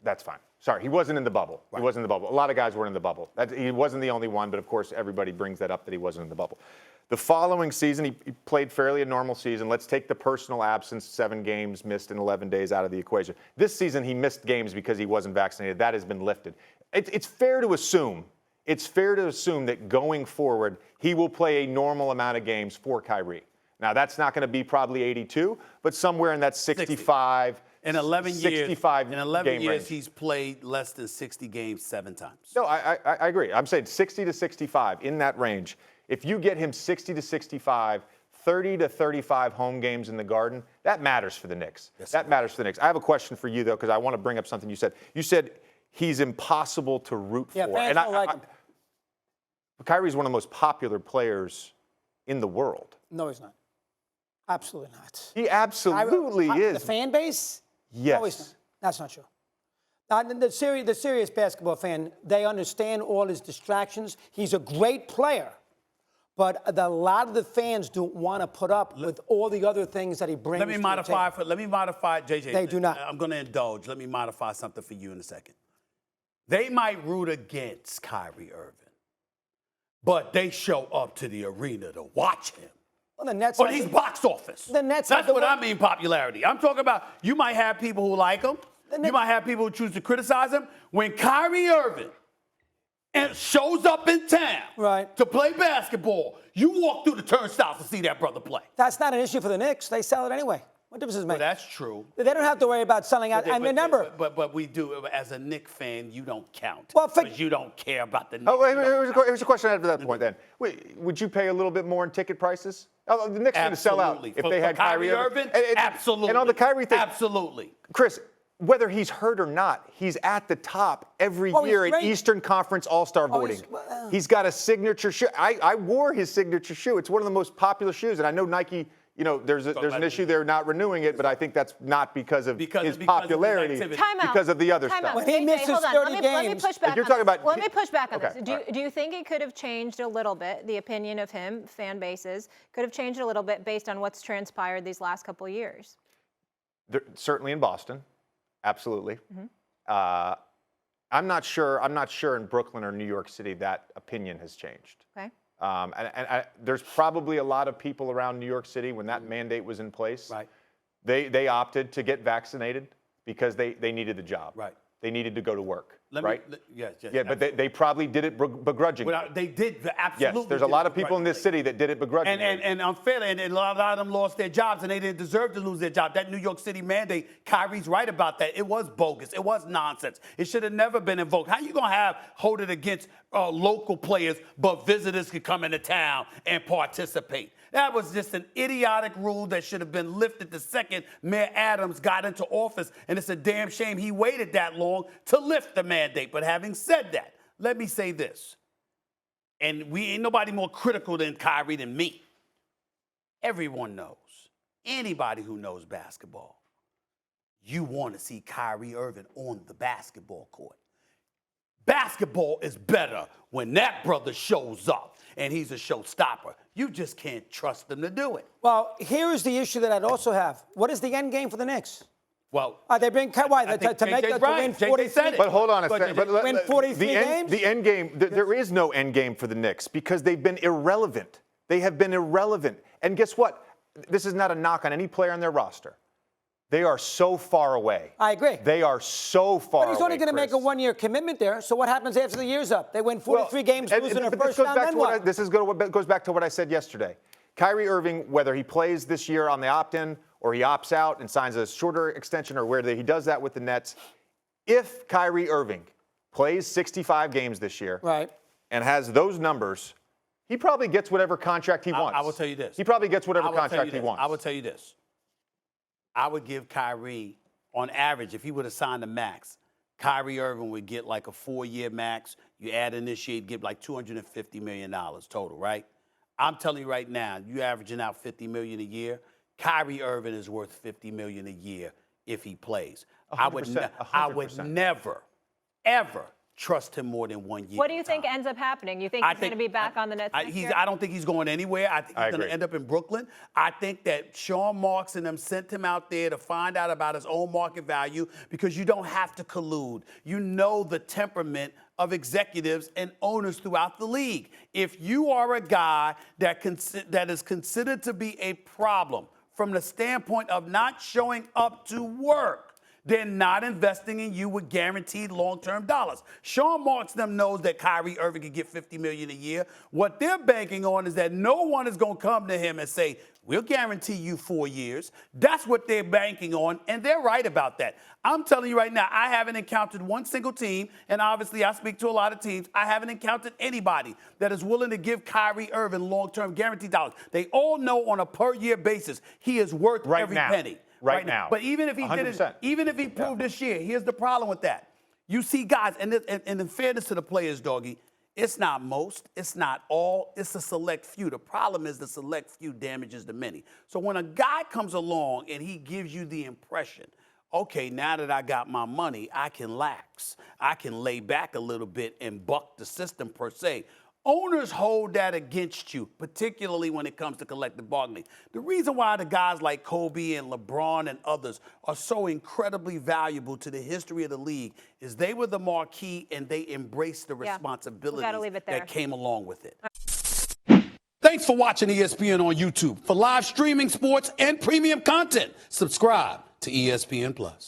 That's fine. Sorry, he wasn't in the bubble. Right. He wasn't in the bubble. A lot of guys were in the bubble. He wasn't the only one, but of course everybody brings that up that he wasn't in the bubble. The following season, he played fairly a normal season. Let's take the personal absence, 7 games missed in 11 days out of the equation. This season, he missed games because he wasn't vaccinated. That has been lifted. It's fair to assume. It's fair to assume that going forward, he will play a normal amount of games for Kyrie. Now, that's not going to be probably 82, but somewhere in that 65. In 11 years, range. He's played less than 60 games 7 times. No, I agree. I'm saying 60 to 65, in that range. If you get him 60 to 65, 30 to 35 home games in the Garden, that matters for the Knicks. Yes, that matters for the Knicks. I have a question for you, though, because I want to bring up something you said. You said he's impossible to root for. Fans don't like him. Kyrie's one of the most popular players in the world. No, he's not. Absolutely not. He absolutely is. The fan base? Yes. No, he's not. That's not true. Now, the serious basketball fan, they understand all his distractions. He's a great player. But a lot of the fans don't want to put up with all the other things that he brings. Let me modify, JJ. They do not. I'm going to indulge. Let me modify something for you in a second. They might root against Kyrie Irving, but they show up to the arena to watch him. Well, the Nets. But he's box office. The Nets. That's what I mean, popularity. I'm talking about you might have people who like him. You might have people who choose to criticize him. When Kyrie Irving shows up in town to play basketball, you walk through the turnstiles to see that brother play. That's not an issue for the Knicks. They sell it anyway. What difference does it make? Well, that's true. They don't have to worry about selling out. And remember. But we do. As a Knicks fan, you don't count. Well, because you don't care about the Knicks. Oh, here's a question after that point then. Would you pay a little bit more in ticket prices? Oh, the Knicks are going to sell out if they had Kyrie Irving. Absolutely. And on the Kyrie thing. Absolutely. Chris, whether he's hurt or not, he's at the top every year in Eastern Conference All-Star voting. He's got a signature shoe. I wore his signature shoe. It's one of the most popular shoes. And I know Nike, there's an issue they're not renewing it, but I think that's not because of his popularity, because of the other stuff. When he misses 30 games. Let me push back you're talking about, let me push back on this. Right. Do you think it could have changed a little bit, the opinion of him, fan bases, could have changed a little bit based on what's transpired these last couple of years? Certainly in Boston. Absolutely. Mm-hmm. I'm not sure in Brooklyn or New York City that opinion has changed. Okay. And there's probably a lot of people around New York City when that mandate was in place. Right. They opted to get vaccinated because they needed the job. Right. They needed to go to work. Yes. Yeah, but they probably did it begrudgingly. They did, absolutely. Yes, there's a lot of people in this city that did it begrudgingly. And unfairly, and a lot of them lost their jobs, and they didn't deserve to lose their job. That New York City mandate, Kyrie's right about that. It was bogus. It was nonsense. It should have never been invoked. How you going to hold it against local players, but visitors could come into town and participate? That was just an idiotic rule that should have been lifted the second Mayor Adams got into office, and it's a damn shame he waited that long to lift the mandate. But having said that, let me say this, and we ain't nobody more critical than Kyrie than me. Everyone knows, anybody who knows basketball, you want to see Kyrie Irving on the basketball court. Basketball is better when that brother shows up and he's a showstopper. You just can't trust him to do it. Well, here is the issue that I'd also have. What is the end game for the Knicks? Well, they bring to win 43. But hold on a second. Win 43 games? The end game, there is no end game for the Knicks because they've been irrelevant. They have been irrelevant. And guess what? This is not a knock on any player on their roster. They are so far away. I agree. They are so far away. But he's only going to make a one-year commitment there. So what happens after the year's up? They win 43 games, losing their first round, then what? This goes back to what I said yesterday. Kyrie Irving, whether he plays this year on the opt-in or he opts out and signs a shorter extension or whether he does that with the Nets, if Kyrie Irving plays 65 games this year and has those numbers, he probably gets whatever contract he wants. I will tell you this. He probably gets whatever contract he wants. I will tell you this. I would give Kyrie, on average, if he would have signed a max, Kyrie Irving would get like a 4-year max. You add in this year, he'd get like $250 million total, right? I'm telling you right now, you averaging out $50 million a year. Kyrie Irving is worth $50 million a year if he plays. 100%, I would never, ever trust him more than 1 year. What do you think ends up happening? You think he's going to be back on the Nets next year? I don't think he's going anywhere. I think he's going to end up in Brooklyn. I think that Sean Marks and them sent him out there to find out about his own market value because you don't have to collude. You know the temperament of executives and owners throughout the league. If you are a guy that is considered to be a problem from the standpoint of not showing up to work, they're not investing in you with guaranteed long-term dollars. Sean Marks them knows that Kyrie Irving can get $50 million a year. What they're banking on is that no one is going to come to him and say, we'll guarantee you 4 years. That's what they're banking on, and they're right about that. I'm telling you right now, I haven't encountered one single team, and obviously I speak to a lot of teams. I haven't encountered anybody that is willing to give Kyrie Irving long-term guaranteed dollars. They all know on a per-year basis he is worth every penny. Right now. But even if he 100%. didn't, even if he proved this year, here's the problem with that. You see guys, and in fairness to the players, Doggy, it's not most, it's not all, it's a select few. The problem is the select few damages the many. So when a guy comes along and he gives you the impression, okay, now that I got my money, I can lax. I can lay back a little bit and buck the system per se. Owners hold that against you, particularly when it comes to collective bargaining. The reason why the guys like Kobe and LeBron and others are so incredibly valuable to the history of the league is they were the marquee and they embraced the responsibilities that came along with it. Thanks for watching ESPN on YouTube. For live streaming, sports, and premium content, subscribe to ESPN+.